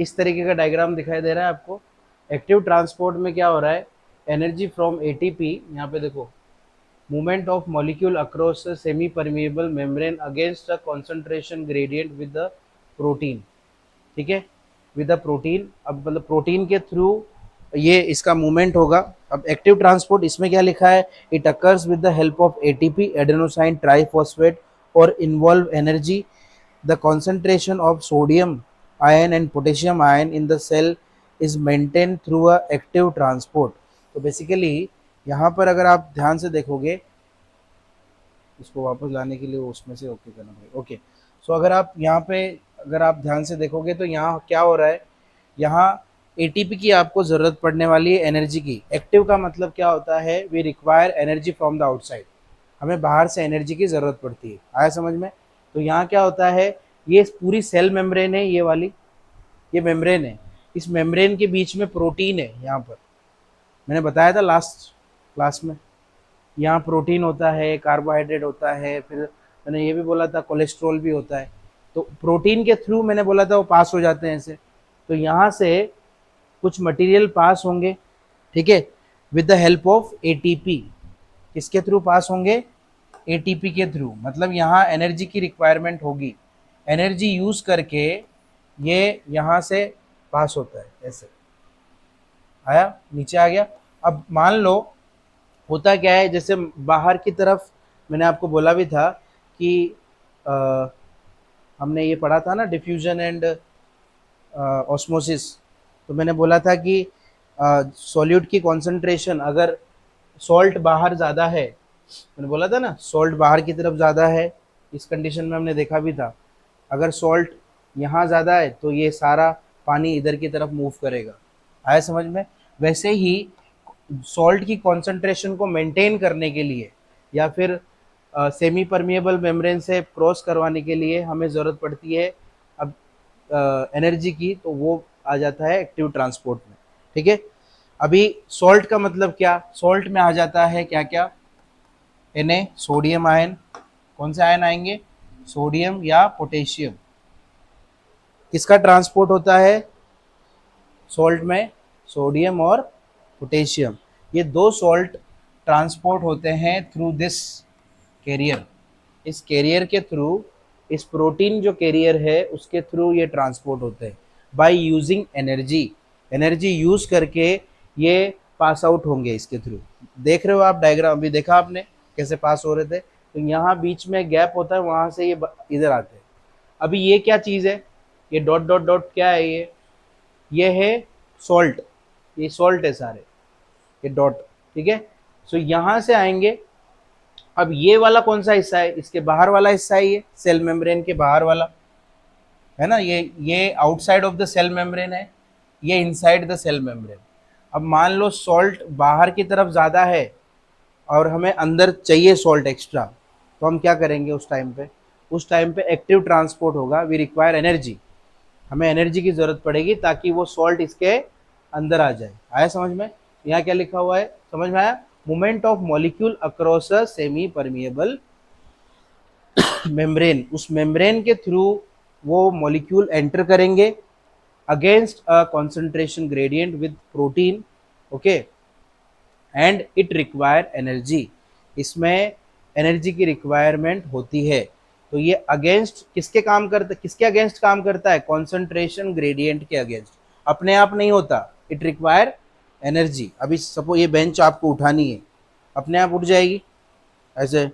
इस तरीके का डायग्राम दिखाई दे रहा है आपको। एक्टिव ट्रांसपोर्ट में क्या हो रहा है, एनर्जी फ्रॉम एटीपी, यहाँ पे देखो, movement of molecule across a semi permeable membrane against a concentration gradient with the protein. ठीक है, विद द प्रोटीन, अब मतलब प्रोटीन के थ्रू ये इसका मूवमेंट होगा। अब एक्टिव ट्रांसपोर्ट इसमें क्या लिखा है, it occurs with the help of ATP adenosine triphosphate और involve energy. The concentration of sodium ion and potassium ion in the cell is maintained through a active transport। तो basically यहाँ पर अगर आप ध्यान से देखोगे, इसको वापस लाने के लिए उसमें से ओके करना पड़ेगा। ओके, सो अगर आप यहाँ पे अगर आप ध्यान से देखोगे तो यहाँ क्या हो रहा है, यहाँ एटीपी की आपको ज़रूरत पड़ने वाली है एनर्जी की। एक्टिव का मतलब क्या होता है, we require energy from the outside, हमें बाहर से एनर्जी की ज़रूरत पड़ती है। आया समझ में? तो यहाँ क्या होता है, ये पूरी सेल मेम्ब्रेन है, ये वाली ये मेम्ब्रेन है, इस मेम्ब्रेन के बीच में प्रोटीन है। यहाँ पर मैंने बताया था लास्ट क्लास में, यहाँ प्रोटीन होता है, कार्बोहाइड्रेट होता है, फिर मैंने ये भी बोला था कोलेस्ट्रॉल भी होता है। तो प्रोटीन के थ्रू मैंने बोला था वो पास हो जाते हैं ऐसे। तो यहाँ से कुछ मटेरियल पास होंगे, ठीक है, with the help of ATP. किसके थ्रू पास होंगे, एटीपी के थ्रू। मतलब यहाँ एनर्जी की रिक्वायरमेंट होगी, एनर्जी यूज करके ये यहाँ से पास होता है ऐसे। आया, नीचे आ गया। अब मान लो होता क्या है, जैसे बाहर की तरफ मैंने आपको बोला भी था कि आ, हमने ये पढ़ा था ना डिफ्यूजन एंड ऑस्मोसिस। तो मैंने बोला था कि सॉल्यूट की कॉन्सेंट्रेशन, अगर सॉल्ट बाहर ज़्यादा है, मैंने बोला था ना सॉल्ट बाहर की तरफ ज़्यादा है, इस कंडीशन में हमने देखा भी था। अगर सॉल्ट यहाँ ज़्यादा है तो ये सारा पानी इधर की तरफ मूव करेगा। आया समझ में? वैसे ही सॉल्ट की कॉन्सेंट्रेशन को मेंटेन करने के लिए या फिर सेमी परमिएबल मेम्ब्रेन से क्रॉस करवाने के लिए हमें ज़रूरत पड़ती है अब एनर्जी की, तो वो आ जाता है एक्टिव ट्रांसपोर्ट में। ठीक है, अभी सॉल्ट का मतलब क्या, सॉल्ट में आ जाता है क्या क्या, Na सोडियम आयन, कौन से आयन आएंगे, सोडियम या पोटेशियम। किसका ट्रांसपोर्ट होता है सॉल्ट में, सोडियम और पोटेशियम। ये दो सॉल्ट ट्रांसपोर्ट होते हैं थ्रू दिस कैरियर। इस कैरियर के थ्रू, इस प्रोटीन जो कैरियर है उसके थ्रू ये ट्रांसपोर्ट होते हैं by using energy. Energy use करके ये पास आउट होंगे इसके थ्रू। देख रहे हो आप डायग्राम, अभी देखा आपने कैसे पास हो रहे थे। तो यहाँ बीच में गैप होता है, वहां से ये इधर आते हैं। अभी ये क्या चीज़ है, ये डॉट डॉट डॉट क्या है, ये है सॉल्ट, ये सॉल्ट है सारे, ये डॉट। ठीक है, सो यहाँ से आएंगे। अब ये वाला कौन सा हिस्सा है, इसके बाहर वाला हिस्सा है, ये सेल मेम्ब्रेन के बाहर वाला है ना, ये outside of the cell membrane है, ये इनसाइड द सेल मेम्ब्रेन। अब मान लो सॉल्ट बाहर की तरफ ज़्यादा है और हमें अंदर चाहिए सॉल्ट एक्स्ट्रा, तो हम क्या करेंगे उस टाइम पे, उस टाइम पे एक्टिव ट्रांसपोर्ट होगा, वी रिक्वायर एनर्जी, हमें एनर्जी की ज़रूरत पड़ेगी ताकि वो सॉल्ट इसके अंदर आ जाए। आया समझ में? यहाँ क्या लिखा हुआ है, समझ में आया? Movement of molecule across a semi permeable membrane, उस मेम्ब्रेन के थ्रू वो मॉलिक्यूल एंटर करेंगे against a concentration gradient with protein. Okay, and it require energy, इसमें एनर्जी की रिक्वायरमेंट होती है। तो ये अगेंस्ट किसके काम करता, किसके अगेंस्ट काम करता है, कॉन्सेंट्रेशन ग्रेडियंट के अगेंस्ट। अपने आप नहीं होता, इट रिक्वायर एनर्जी। अभी सपोज ये बेंच आपको उठानी है, अपने आप उठ जाएगी ऐसे?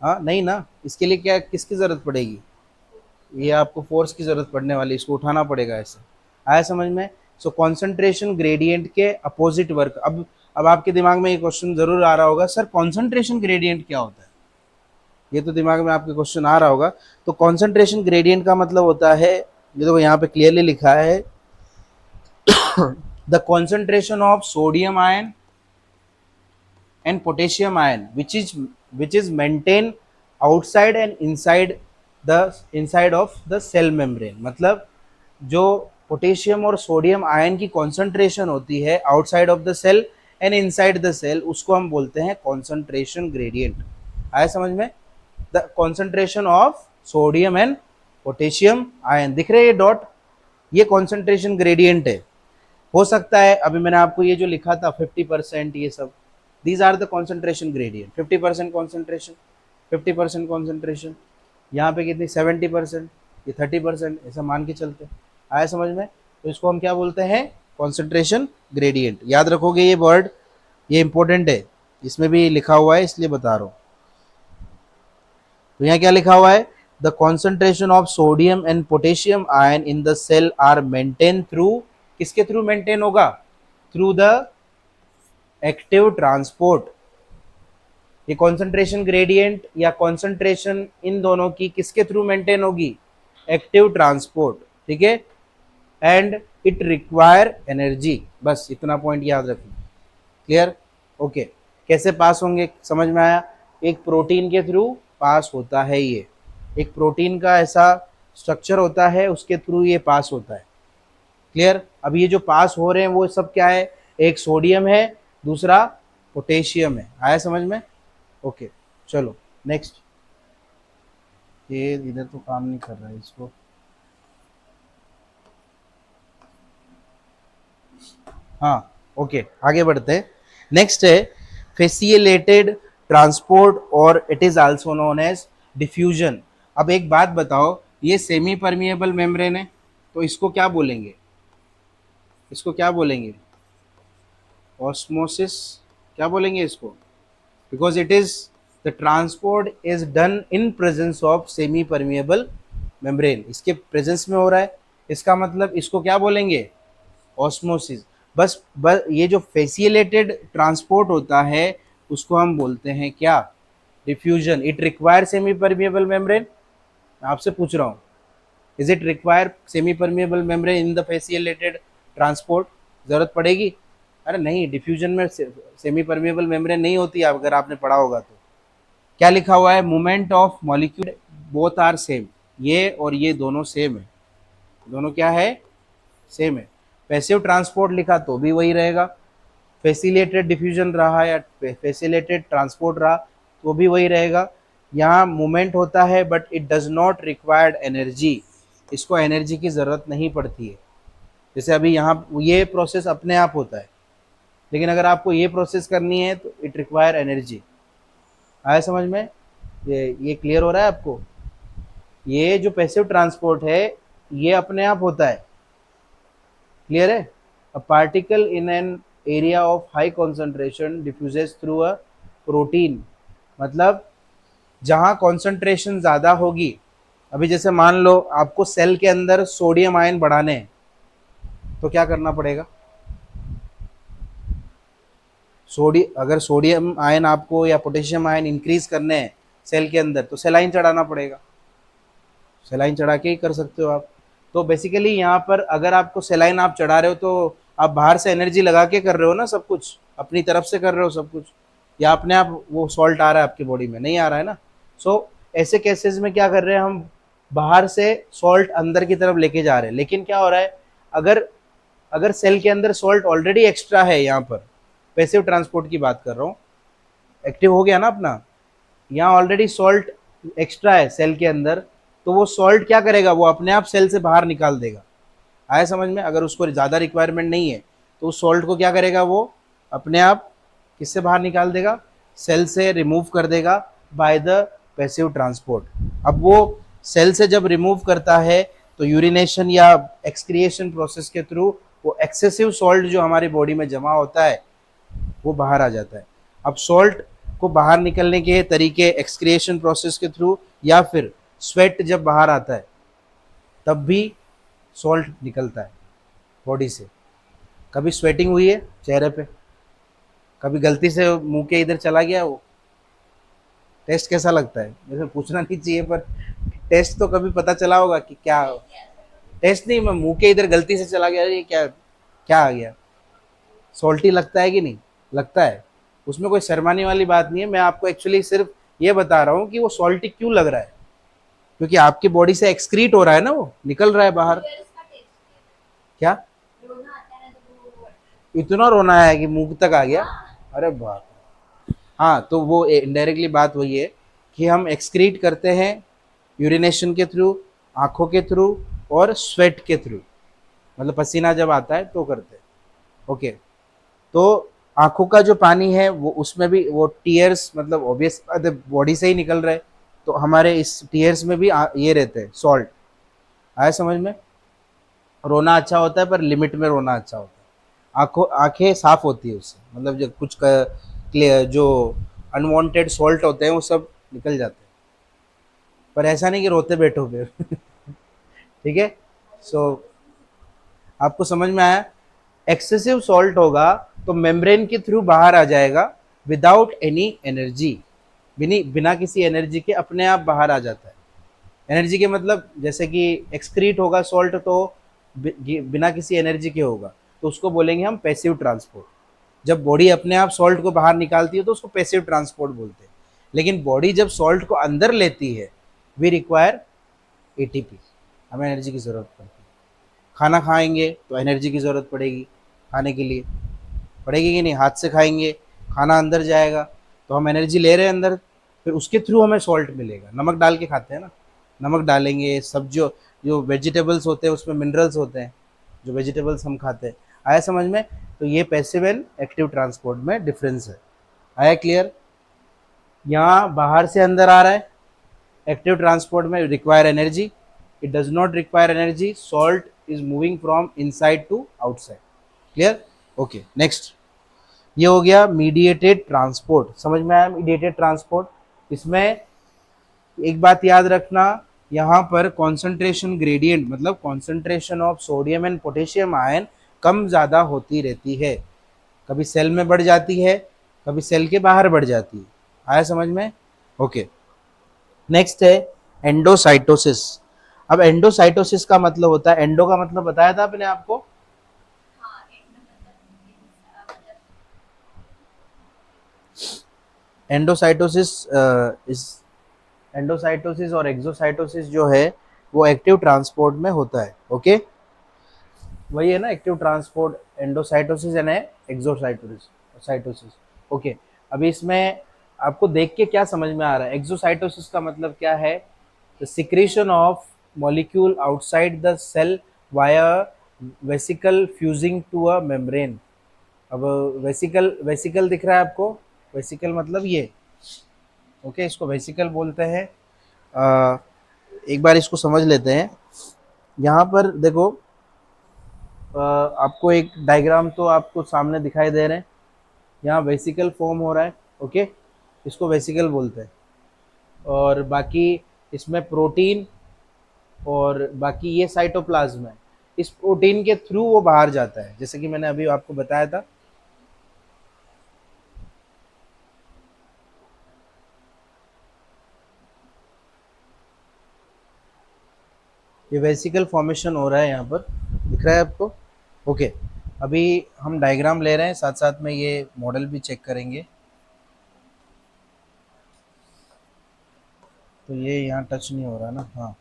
हाँ नहीं ना, इसके लिए क्या किसकी ज़रूरत पड़ेगी, ये आपको फोर्स की ज़रूरत पड़ने वाली, इसको उठाना पड़ेगा ऐसे। आया समझ में? सो कॉन्सेंट्रेशन ग्रेडियंट के अपोजिट वर्क। अब आपके दिमाग में ये क्वेश्चन ज़रूर आ रहा होगा, सर कॉन्सेंट्रेशन ग्रेडियंट क्या होता है, ये तो दिमाग में आपके क्वेश्चन आ रहा होगा। तो कॉन्सेंट्रेशन ग्रेडियंट का मतलब होता है, ये तो यहाँ पे क्लियरली लिखा है, the concentration of sodium ion and potassium ion which is maintained outside and inside of the cell membrane। मतलब जो पोटेशियम और सोडियम आयन की कॉन्सेंट्रेशन होती है outside of the cell and inside the cell, उसको हम बोलते हैं कॉन्सेंट्रेशन ग्रेडियंट। आया समझ में? The concentration of sodium and potassium ion, दिख रहे हैं ये डॉट, ये कॉन्सेंट्रेशन ग्रेडियंट है। हो सकता है अभी मैंने आपको ये जो लिखा था 50%, ये सब these are the concentration gradient. 50% concentration, 50% concentration, यहाँ पे कितनी 70%, ये 30%, ऐसा मान के चलते। आया समझ में? तो इसको हम क्या बोलते हैं? Concentration gradient. याद रखोगे ये वर्ड, ये इंपॉर्टेंट है, इसमें भी लिखा हुआ है इसलिए बता रहा हूँ। तो यहाँ क्या लिखा हुआ है? The concentration of sodium and potassium ion in the cell are maintain through, किसके थ्रू मेंटेन होगा? Through the active transport. ये कॉन्सेंट्रेशन ग्रेडियंट या कॉन्सेंट्रेशन इन दोनों की किसके थ्रू मेंटेन होगी? एक्टिव ट्रांसपोर्ट, ठीक है। एंड इट रिक्वायर एनर्जी, बस इतना पॉइंट याद रखना। क्लियर? ओके। कैसे पास होंगे समझ में आया? एक प्रोटीन के थ्रू पास होता है, ये एक प्रोटीन का ऐसा स्ट्रक्चर होता है, उसके थ्रू ये पास होता है। क्लियर? अब ये जो पास हो रहे हैं वो सब क्या है? एक सोडियम है, दूसरा पोटेशियम है। आया समझ में? ओके, चलो नेक्स्ट। ये इधर तो काम नहीं कर रहा है, इसको हाँ ओके, आगे बढ़ते हैं। नेक्स्ट है फेसिलेटेड ट्रांसपोर्ट और it is also known as diffusion. अब एक बात बताओ, ये सेमी परमिएबल मेम्ब्रेन है, तो इसको क्या बोलेंगे? इसको क्या बोलेंगे? ऑस्मोसिस। क्या बोलेंगे इसको? Because it is the transport is done in presence of semi permeable membrane, इसके प्रेजेंस में हो रहा है, इसका मतलब इसको क्या बोलेंगे? ऑस्मोसिस। बस ये जो फेसिलेटेड ट्रांसपोर्ट होता है उसको हम बोलते हैं क्या? Diffusion. It require semi permeable membrane. आपसे पूछ रहा हूँ, is it require semi permeable membrane in the facilitated transport? जरूरत पड़ेगी? अरे नहीं, डिफ्यूजन में सेमी परमिएबल मेम्ब्रेन नहीं होती, अगर आपने पढ़ा होगा तो। क्या लिखा हुआ है? Movement of molecule both are same, ये और ये दोनों सेम है, दोनों क्या है? सेम है। पैसिव ट्रांसपोर्ट लिखा तो भी वही रहेगा, फैसिलिटेटेड डिफ्यूजन रहा या फैसिलिटेटेड ट्रांसपोर्ट रहा तो भी वही रहेगा। यहाँ मूवमेंट होता है but it does not required energy, इसको एनर्जी की ज़रूरत नहीं पड़ती है। जैसे अभी यहाँ ये प्रोसेस अपने आप होता है, लेकिन अगर आपको ये प्रोसेस करनी है तो इट रिक्वायर एनर्जी। आया समझ में? ये क्लियर हो रहा है आपको? ये जो पैसिव ट्रांसपोर्ट है ये अपने आप होता है। क्लियर है? A particle in an area of high concentration diffuses through a protein, मतलब जहाँ कॉन्सेंट्रेशन ज़्यादा होगी, अभी जैसे मान लो आपको सेल के अंदर सोडियम आयन बढ़ाने हैं तो क्या करना पड़ेगा? अगर सोडियम आयन आपको या पोटेशियम आयन इंक्रीज करने हैं सेल के अंदर तो सेलाइन चढ़ाना पड़ेगा, सेलाइन चढ़ा के ही कर सकते हो आप। तो बेसिकली यहाँ पर अगर आपको सेलाइन आप चढ़ा रहे हो तो आप बाहर से एनर्जी लगा के कर रहे हो ना, सब कुछ अपनी तरफ से कर रहे हो सब कुछ, या अपने आप वो सॉल्ट आ रहा है आपकी बॉडी में? नहीं आ रहा है ना। सो ऐसे केसेस में क्या कर रहे हैं हम? बाहर से सॉल्ट अंदर की तरफ लेके जा रहे हैं, लेकिन क्या हो रहा है, अगर अगर सेल के अंदर सॉल्ट ऑलरेडी एक्स्ट्रा है, यहाँ पर पैसिव ट्रांसपोर्ट की बात कर रहा हूँ, एक्टिव हो गया ना अपना, यहाँ ऑलरेडी सॉल्ट एक्स्ट्रा है सेल के अंदर, तो वो सॉल्ट क्या करेगा? वो अपने आप सेल से बाहर निकाल देगा। आया समझ में? अगर उसको ज़्यादा रिक्वायरमेंट नहीं है तो उस सॉल्ट को क्या करेगा? वो अपने आप किससे बाहर निकाल देगा? सेल से रिमूव कर देगा बाय द पैसिव ट्रांसपोर्ट। अब वो सेल से जब रिमूव करता है तो यूरिनेशन या एक्सक्रिएशन प्रोसेस के थ्रू वो एक्सेसिव सॉल्ट जो हमारी बॉडी में जमा होता है वो बाहर आ जाता है। अब सॉल्ट को बाहर निकलने के तरीके एक्सक्रिएशन प्रोसेस के थ्रू या फिर स्वेट जब बाहर आता है तब भी सॉल्ट निकलता है बॉडी से। कभी स्वेटिंग हुई है चेहरे पे? कभी गलती से मुंह के इधर चला गया वो? टेस्ट कैसा लगता है? वैसे पूछना नहीं चाहिए पर टेस्ट तो कभी पता चला होगा कि क्या। टेस्ट नहीं, मैं मुंह के इधर गलती से चला गया, ये क्या क्या आ गया? सॉल्टी लगता है कि नहीं लगता है? उसमें कोई शर्माने वाली बात नहीं है, मैं आपको एक्चुअली सिर्फ ये बता रहा हूँ कि वो सॉल्टी क्यों लग रहा है, क्योंकि आपकी बॉडी से एक्सक्रीट हो रहा है ना, वो निकल रहा है बाहर। क्या इतना रोना है कि मुंह तक आ गया? अरे बाप! हाँ, तो वो इनडायरेक्टली बात वही है कि हम एक्सक्रीट करते हैं यूरिनेशन के थ्रू, आंखों के थ्रू और स्वेट के थ्रू। मतलब पसीना जब आता है तो करते हैं। ओके, तो आंखों का जो पानी है वो उसमें भी वो टीयर्स, मतलब ऑब्वियस बॉडी से ही निकल रहे, तो हमारे इस टीयर्स में भी ये रहते हैं सॉल्ट। आया समझ में? रोना अच्छा होता है पर लिमिट में रोना अच्छा होता है। आंखें साफ होती है उससे, मतलब जो कुछ क्लियर जो अनवांटेड सॉल्ट होते हैं वो सब निकल जाते हैं। पर ऐसा नहीं कि रोते बैठो फिर। ठीक है। सो आपको समझ में आया? एक्सेसिव सॉल्ट होगा तो मेम्ब्रेन के थ्रू बाहर आ जाएगा विदाउट एनी एनर्जी, बिना किसी एनर्जी के अपने आप बाहर आ जाता है। एनर्जी के मतलब जैसे कि एक्सक्रीट होगा सॉल्ट तो बिना किसी एनर्जी के होगा, तो उसको बोलेंगे हम पैसिव ट्रांसपोर्ट। जब बॉडी अपने आप सॉल्ट को बाहर निकालती है तो उसको पैसिव ट्रांसपोर्ट बोलते हैं। लेकिन बॉडी जब सॉल्ट को अंदर लेती है, वी रिक्वायर एटीपी, हमें एनर्जी की ज़रूरत पड़ती है। खाना खाएंगे तो एनर्जी की ज़रूरत पड़ेगी, खाने के लिए पड़ेगी कि नहीं? हाथ से खाएंगे, खाना अंदर जाएगा, तो हम एनर्जी ले रहे हैं अंदर, फिर उसके थ्रू हमें सॉल्ट मिलेगा। नमक डाल के खाते हैं ना, नमक डालेंगे, सब्जियों जो वेजिटेबल्स होते हैं उसमें मिनरल्स होते हैं, जो वेजिटेबल्स हम खाते हैं। आया समझ में? तो ये पैसिव एंड एक्टिव ट्रांसपोर्ट में डिफरेंस है। आया क्लियर? यहाँ बाहर से अंदर आ रहा है, एक्टिव ट्रांसपोर्ट में require energy, it does not require energy, salt is moving from inside to outside. Clear? Okay, next. ये हो गया मीडिएटेड ट्रांसपोर्ट। समझ में आया मीडिएटेड ट्रांसपोर्ट? इसमें एक बात याद रखना, यहाँ पर कॉन्सेंट्रेशन ग्रेडियंट, मतलब concentration of sodium and potassium ion कम ज़्यादा होती रहती है। कभी सेल में बढ़ जाती है, कभी सेल के बाहर बढ़ जाती है। आया समझ में? ओके, नेक्स्ट है एंडोसाइटोसिस। अब एंडोसाइटोसिस का मतलब होता है, एंडो का मतलब बताया था आपने आपको, एंडोसाइटोसिस इस एंडोसाइटोसिस और एक्सोसाइटोसिस जो है वो एक्टिव ट्रांसपोर्ट में होता है। ओके, वही है ना active transport, endocytosis and exocytosis cytosis. Okay, अभी इसमें आपको देख के क्या समझ में आ रहा है? एक्सोसाइटोसिस का मतलब क्या है? The secretion of molecule outside the cell via vesicle fusing to a membrane. अब वेसिकल, वेसिकल दिख रहा है आपको? वेसिकल मतलब ये, ओके, इसको वेसिकल बोलते हैं। अ, एक बार इसको समझ लेते हैं। यहाँ पर देखो, आपको एक डायग्राम तो आपको सामने दिखाई दे रहे हैं, यहाँ वेसिकल फॉर्म हो रहा है। ओके, इसको वेसिकल बोलते हैं। और बाकी इसमें प्रोटीन और बाकी ये साइटोप्लाज्म है, इस प्रोटीन के थ्रू वो बाहर जाता है, जैसे कि मैंने अभी आपको बताया था। ये वेसिकल फॉर्मेशन हो रहा है, यहाँ पर दिख रहा है आपको? ओके, अभी हम डायग्राम ले रहे हैं, साथ साथ में ये मॉडल भी चेक करेंगे। तो ये यहाँ टच नहीं हो रहा ना? हाँ,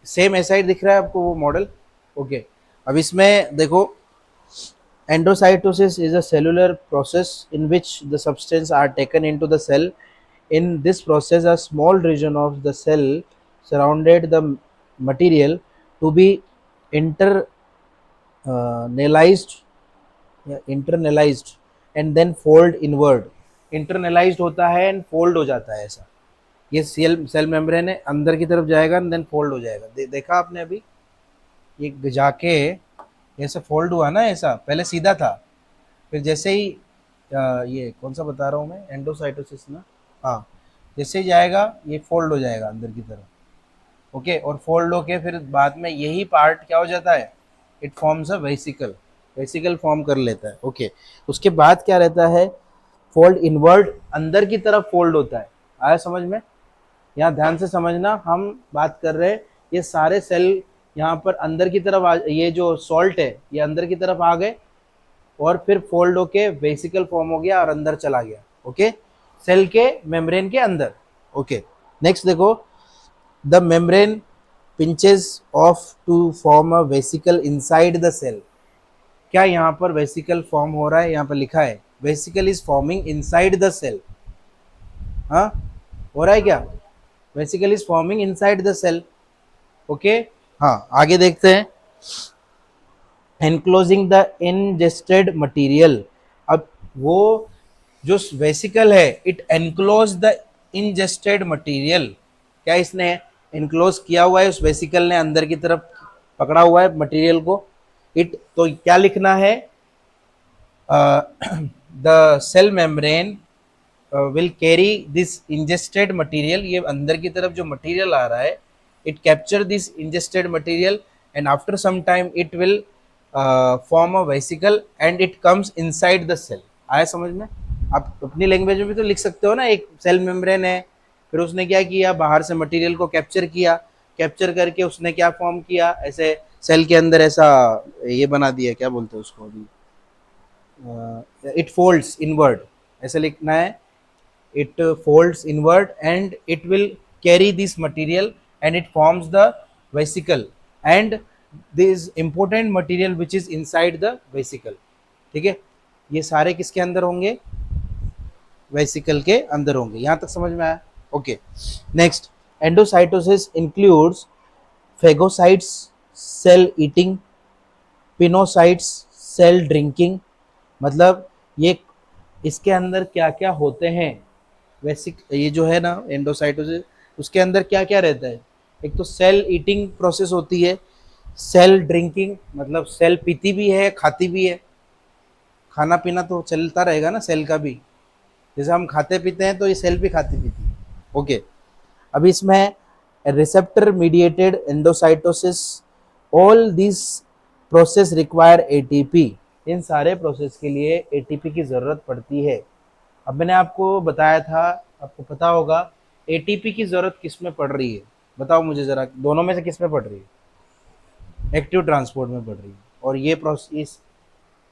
सेम ऐसा ही दिख रहा है आपको वो मॉडल? ओके, अब इसमें देखो, endocytosis is a cellular process in which the substance are taken into the cell. In this process a small region of the cell surrounded the material to be internalized, internalized and then fold inward। internalized होता है and fold हो जाता है ऐसा। ये cell membrane है, अंदर की तरफ जाएगा एंड देन फोल्ड हो जाएगा। देखा आपने अभी ये जाके ऐसे फोल्ड हुआ ना, ऐसा पहले सीधा था, फिर जैसे ही ये कौन सा बता रहा हूँ मैं, एंडोसाइटोसिस ना? हाँ, जैसे ही जाएगा ये फोल्ड हो जाएगा अंदर की तरफ। ओके, और फोल्ड होके फिर बाद में यही पार्ट क्या हो जाता है? It forms a vesicle, vesicle form कर लेता है। ओके, उसके बाद क्या रहता है? फोल्ड इनवर्ड, अंदर की तरफ फोल्ड होता है। आया समझ में? यहाँ ध्यान से समझना, हम बात कर रहे हैं ये सारे सेल यहाँ पर अंदर की तरफ ये जो सॉल्ट है ये अंदर की तरफ आ गए और फिर फोल्ड होके वेसिकल फॉर्म हो गया और अंदर चला गया। ओके, सेल के मेम्ब्रेन के अंदर। ओके, नेक्स्ट देखो, the membrane pinches off to form a vesicle inside the cell. क्या यहाँ पर वेसिकल फॉर्म हो रहा है? यहाँ पर लिखा है vesicle is forming inside the cell. हाँ, हो रहा है क्या? Vesicle is forming inside the cell. Okay, हाँ, आगे देखते हैं। Enclosing the ingested material. अब वो जो वेसिकल है, it enclose the ingested material, क्या इसने एनक्लोज किया हुआ है, उस वेसिकल ने अंदर की तरफ पकड़ा हुआ है मटेरियल को। इट, तो क्या लिखना है, the cell membrane will carry this ingested material, ये अंदर की तरफ जो मटेरियल आ रहा है, it capture this ingested material and after some time it will form a vesicle and it comes inside the cell. आया समझ में? आप अपनी लैंग्वेज में भी तो लिख सकते हो ना, एक सेल मेम्ब्रेन है, फिर उसने क्या किया, बाहर से मटेरियल को कैप्चर किया, कैप्चर करके उसने क्या फॉर्म किया, ऐसे सेल के अंदर ऐसा ये बना दिया, क्या बोलते हैं उसको अभी, इट फोल्ड्स इनवर्ड, ऐसे लिखना है, it folds inward and it will carry this material and it forms the vesicle and this important material which is inside the vesicle। ठीक है, ये सारे किसके अंदर होंगे, वेसिकल के अंदर होंगे। यहां तक समझ में आया? Okay, next, endocytosis includes phagocytes cell eating, pinocytes cell drinking. मतलब ये इसके अंदर क्या क्या होते हैं, बेसिक ये जो है ना एंडोसाइटोसिस, उसके अंदर क्या क्या रहता है। एक तो सेल ईटिंग प्रोसेस होती है, सेल ड्रिंकिंग मतलब सेल पीती भी है खाती भी है, खाना पीना तो चलता रहेगा ना सेल का भी, जैसे हम खाते पीते हैं तो ये सेल भी खाती पीती है। ओके, अभी इसमें receptor mediated endocytosis, all this process require ATP, इन सारे प्रोसेस के लिए एटीपी की ज़रूरत पड़ती है। अब मैंने आपको बताया था, आपको पता होगा एटीपी की ज़रूरत किस में पड़ रही है, बताओ मुझे ज़रा, दोनों में से किस में पड़ रही है? एक्टिव ट्रांसपोर्ट में पड़ रही है। और ये प्रोसेस,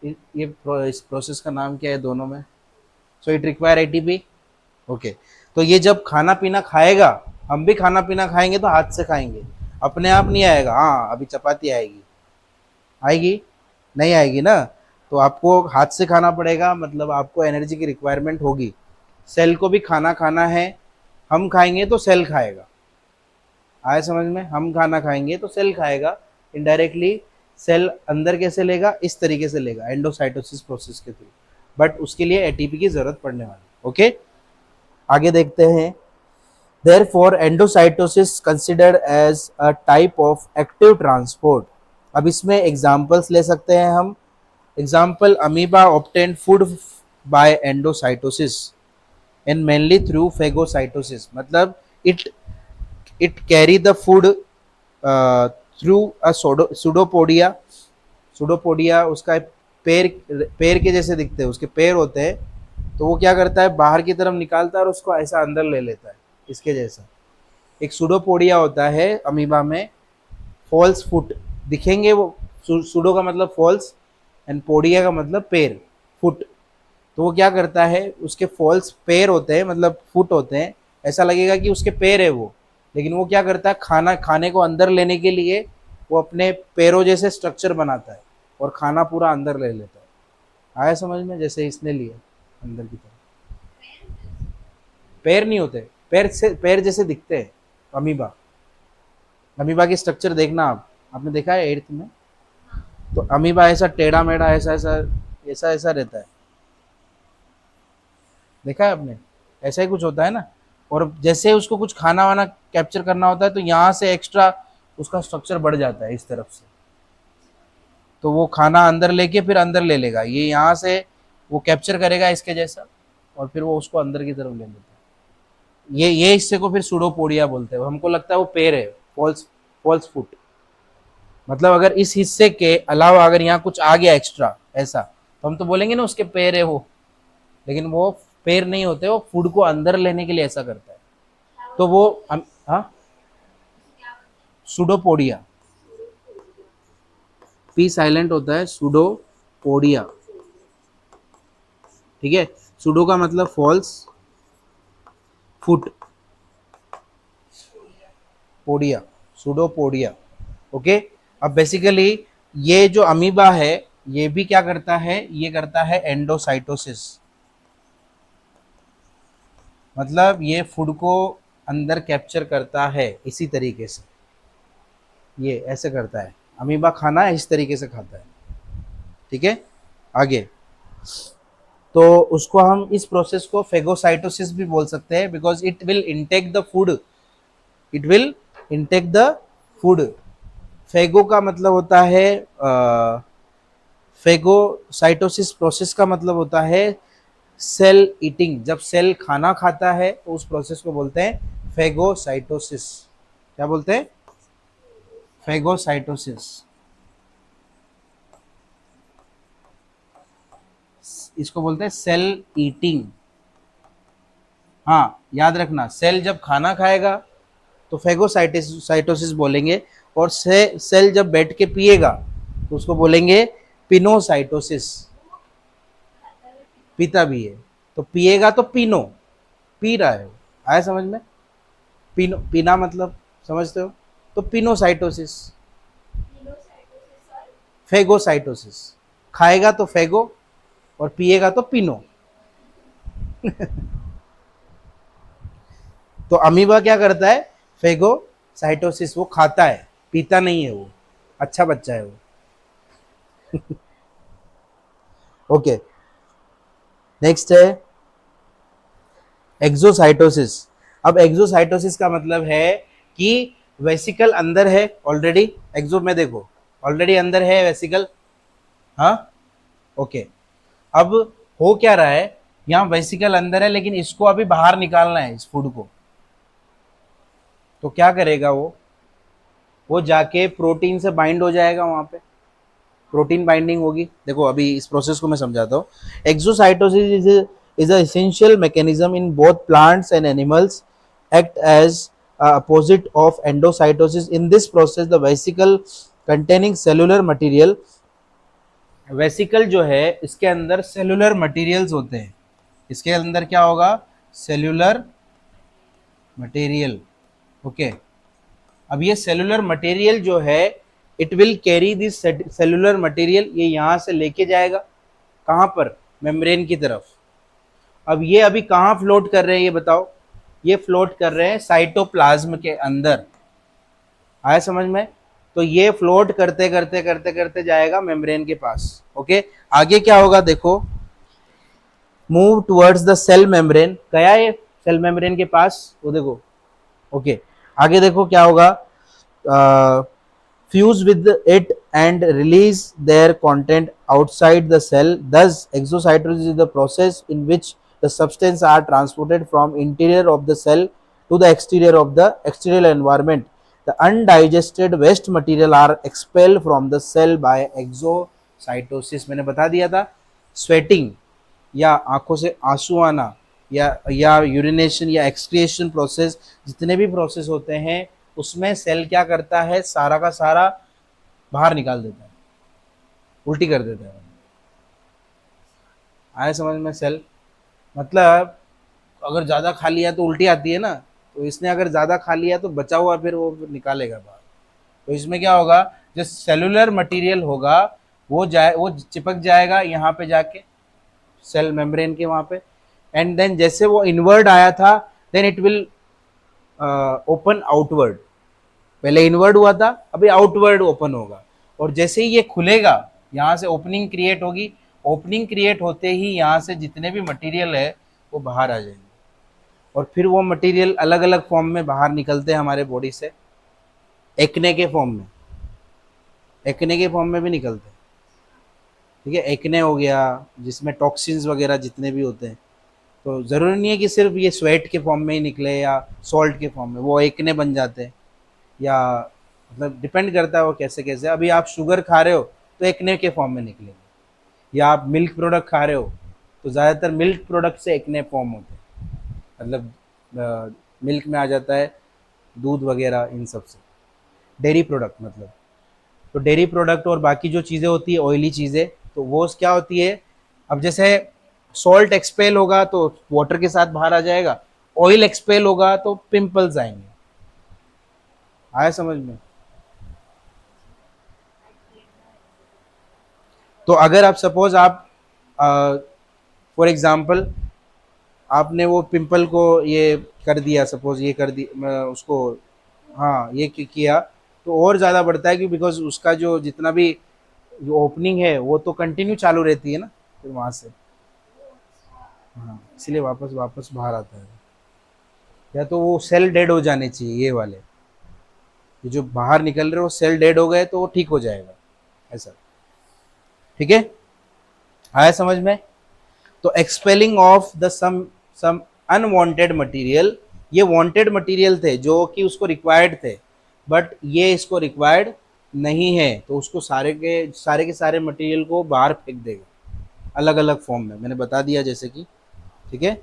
इस प्रोसेस का नाम क्या है दोनों में? So it require ATP. Okay, तो ये जब खाना पीना खाएगा, हम भी खाना पीना खाएंगे तो हाथ से खाएंगे, अपने आप नहीं आएगा। हाँ, अभी चपाती आएगी, आएगी नहीं आएगी ना, तो आपको हाथ से खाना पड़ेगा, मतलब आपको एनर्जी की रिक्वायरमेंट होगी। सेल को भी खाना खाना है, हम खाएंगे तो सेल खाएगा। आया समझ में? हम खाना खाएंगे तो सेल खाएगा, इनडायरेक्टली सेल अंदर कैसे लेगा, इस तरीके से लेगा, एंडोसाइटोसिस प्रोसेस के थ्रू, बट उसके लिए एटीपी की जरूरत पड़ने वाली। ओके, आगे देखते हैं। Therefore, endocytosis considered as a type of active transport। अब इसमें एग्जाम्पल्स ले सकते हैं हम। Example, amoeba obtain food by endocytosis and mainly through phagocytosis, मतलब it carry the food through a pseudopodia। Pseudopodia उसका पैर, पैर के जैसे दिखते हैं, उसके पैर होते हैं, तो वो क्या करता है, बाहर की तरफ निकालता है और उसको ऐसा अंदर ले लेता है, इसके जैसा एक सुडोपोडिया होता है अमीबा में। फॉल्स फुट दिखेंगे वो, सुडो का मतलब फॉल्स एंड पोडिया का मतलब पैर, फुट। तो वो क्या करता है, उसके फॉल्स पैर होते हैं, मतलब फुट होते हैं, ऐसा लगेगा कि उसके पैर है वो, लेकिन वो क्या करता है, खाना खाने को अंदर लेने के लिए वो अपने पैरों जैसे स्ट्रक्चर बनाता है और खाना पूरा अंदर ले लेता है। आया समझ में? जैसे इसने लिया अंदर की तरफ, पैर नहीं होते, पैर से पैर जैसे दिखते हैं अमीबा। अमीबा की स्ट्रक्चर देखना आप, आपने देखा है 8th में, तो अमीबा ऐसा टेढ़ा मेढ़ा ऐसा ऐसा ऐसा ऐसा रहता है, देखा है आपने? ऐसा ही कुछ होता है ना। और जैसे उसको कुछ खाना वाना कैप्चर करना होता है तो यहाँ से एक्स्ट्रा उसका स्ट्रक्चर बढ़ जाता है इस तरफ से, तो वो खाना अंदर लेके फिर अंदर ले लेगा, ये यहाँ से वो कैप्चर करेगा इसके जैसा और फिर वो उसको अंदर की तरफ ले लेता है। ये हिस्से को फिर सुडोपोडिया बोलते हैं। हमको लगता है वो पैर है, फॉल्स फॉल्स फुट, मतलब अगर इस हिस्से के अलावा अगर यहाँ कुछ आ गया एक्स्ट्रा ऐसा, तो हम तो बोलेंगे ना उसके पैर है वो, लेकिन वो पैर नहीं होते, वो फूड को अंदर लेने के लिए ऐसा करता है। तो वो हाँ, सुडोपोडिया, पी साइलेंट होता है, सुडोपोडिया। ठीक है, सुडो का मतलब false, foot, podia, pseudopodia. Okay, अब बेसिकली ये जो अमीबा है ये भी क्या करता है, ये करता है एंडोसाइटोसिस, मतलब ये फूड को अंदर कैप्चर करता है इसी तरीके से, ये ऐसे करता है। अमीबा खाना इस तरीके से खाता है। ठीक है, आगे। तो उसको हम इस प्रोसेस को फेगोसाइटोसिस भी बोल सकते हैं, because it will intake the food, it will intake the food. Phago का मतलब होता है फेगोसाइटोसिस प्रोसेस का मतलब होता है सेल ईटिंग। जब सेल खाना खाता है तो उस प्रोसेस को बोलते हैं फेगोसाइटोसिस। क्या बोलते हैं? फेगोसाइटोसिस। इसको बोलते हैं सेल ईटिंग। हाँ, याद रखना, सेल जब खाना खाएगा तो फेगोसाइटोसिस बोलेंगे, और सेल जब बैठ के पिएगा तो उसको बोलेंगे पिनोसाइटोसिस। पीता भी है, तो पिएगा तो पीनो, पी रहा है वो। आया समझ में? पीनो, पीना मतलब समझते हो? तो पिनोसाइटोसिस, फेगोसाइटोसिस। खाएगा तो फेगो, और पिएगा तो पिनो। तो अमीबा क्या करता है? फेगोसाइटोसिस, वो खाता है, पीता नहीं है वो। अच्छा बच्चा है वो। ओके, नेक्स्ट है एक्सोसाइटोसिस। अब एक्सोसाइटोसिस का मतलब है कि वेसिकल अंदर है ऑलरेडी, एक्सो में देखो ऑलरेडी अंदर है वेसिकल। हाँ, ओके। अब हो क्या रहा है, यहाँ वेसिकल अंदर है लेकिन इसको अभी बाहर निकालना है इस फूड को। तो क्या करेगा वो जाके प्रोटीन से बाइंड हो जाएगा वहां पे, प्रोटीन बाइंडिंग होगी। देखो अभी इस प्रोसेस को मैं समझाता हूँ। Exocytosis is a essential mechanism in both plants and animals, act as opposite of endocytosis. In this process the vesicle containing cellular material, vesicle जो है इसके अंदर सेलुलर मटेरियल्स होते हैं। इसके अंदर क्या होगा? Cellular material. ओके, अब ये सेलुलर मटेरियल जो है, it will carry this cellular material, ये यहां से लेके जाएगा कहां पर? मेम्ब्रेन की तरफ। अब ये अभी कहां फ्लोट कर रहे हैं ये बताओ? ये फ्लोट कर रहे हैं साइटोप्लाज्म के अंदर। आया समझ में? तो ये फ्लोट करते करते करते करते जाएगा मेम्ब्रेन के पास। ओके, आगे क्या होगा देखो, move towards the cell membrane. गया ये सेल मेम्ब्रेन के पास, वो देखो। ओके, आगे देखो क्या होगा, fuse with it and release their content outside the cell. Thus, exocytosis is the process in which the substances are transported from interior of the cell to the exterior of the external environment. The undigested waste material are expelled from the cell by exocytosis. मैंने बता दिया था, sweating या आंखों से आंसू आना, या यूरिनेशन या एक्सक्रिएशन प्रोसेस, जितने भी प्रोसेस होते हैं उसमें सेल क्या करता है? सारा का सारा बाहर निकाल देता है, उल्टी कर देता है। आया समझ में? सेल मतलब अगर ज़्यादा खा लिया तो उल्टी आती है ना, तो इसने अगर ज़्यादा खा लिया तो बचा हुआ फिर वो निकालेगा बाहर। तो इसमें क्या होगा, जो सेलुलर मटेरियल होगा वो चिपक जाएगा यहाँ पे जाके सेल मेम्ब्रेन के वहाँ पे, एंड देन जैसे वो इनवर्ड आया था, then it will open outward. पहले इनवर्ड हुआ था, अभी आउटवर्ड ओपन होगा। और जैसे ही ये खुलेगा, यहाँ से ओपनिंग क्रिएट होगी। ओपनिंग क्रिएट होते ही यहाँ से जितने भी मटेरियल है वो बाहर आ जाएंगे, और फिर वो मटेरियल अलग अलग फॉर्म में बाहर निकलते हैं हमारे बॉडी से। एक्ने के फॉर्म में, एक्ने के फॉर्म में भी निकलते हैं। ठीक है, एक्ने हो गया जिसमें टॉक्सिन्स वगैरह जितने भी होते हैं। तो ज़रूरी नहीं है कि सिर्फ ये स्वेट के फॉर्म में ही निकले या सॉल्ट के फॉर्म में, वो एक्ने बन जाते हैं। या मतलब डिपेंड करता है वो कैसे कैसे। अभी आप शुगर खा रहे हो तो एक्ने के फॉर्म में निकलेंगे, या आप मिल्क प्रोडक्ट खा रहे हो तो ज़्यादातर मिल्क प्रोडक्ट से एक्ने फॉर्म होते हैं। मतलब मिल्क में आ जाता है, दूध वगैरह इन सब से, डेयरी प्रोडक्ट मतलब। तो डेयरी प्रोडक्ट और बाकी जो चीज़ें होती है ऑयली चीज़ें, तो वो क्या होती है, अब जैसे सॉल्ट एक्सपेल होगा तो वाटर के साथ बाहर आ जाएगा, ऑयल एक्सपेल होगा तो पिंपल्स आएंगे। आया समझ में? तो अगर आप सपोज आप फॉर एग्जांपल आपने वो पिंपल को ये कर दिया, सपोज ये कर दी उसको, हाँ ये किया, तो और ज़्यादा बढ़ता है, कि बिकॉज उसका जो जितना भी जो ओपनिंग है वो तो कंटिन्यू चालू रहती है ना, फिर वहां से। हाँ, इसलिए वापस वापस बाहर आता है। या तो वो सेल डेड हो जाने चाहिए ये वाले, ये जो बाहर निकल रहे हो सेल डेड हो गए तो वो ठीक हो जाएगा, ऐसा। ठीक है, आया समझ में? तो expelling of the some unwanted material, ये वांटेड मटेरियल थे जो कि उसको रिक्वायर्ड थे, बट ये इसको रिक्वायर्ड नहीं है, तो उसको सारे के सारे मटेरियल को बाहर फेंक देगा, अलग अलग फॉर्म में मैंने बता दिया जैसे कि। ठीक है।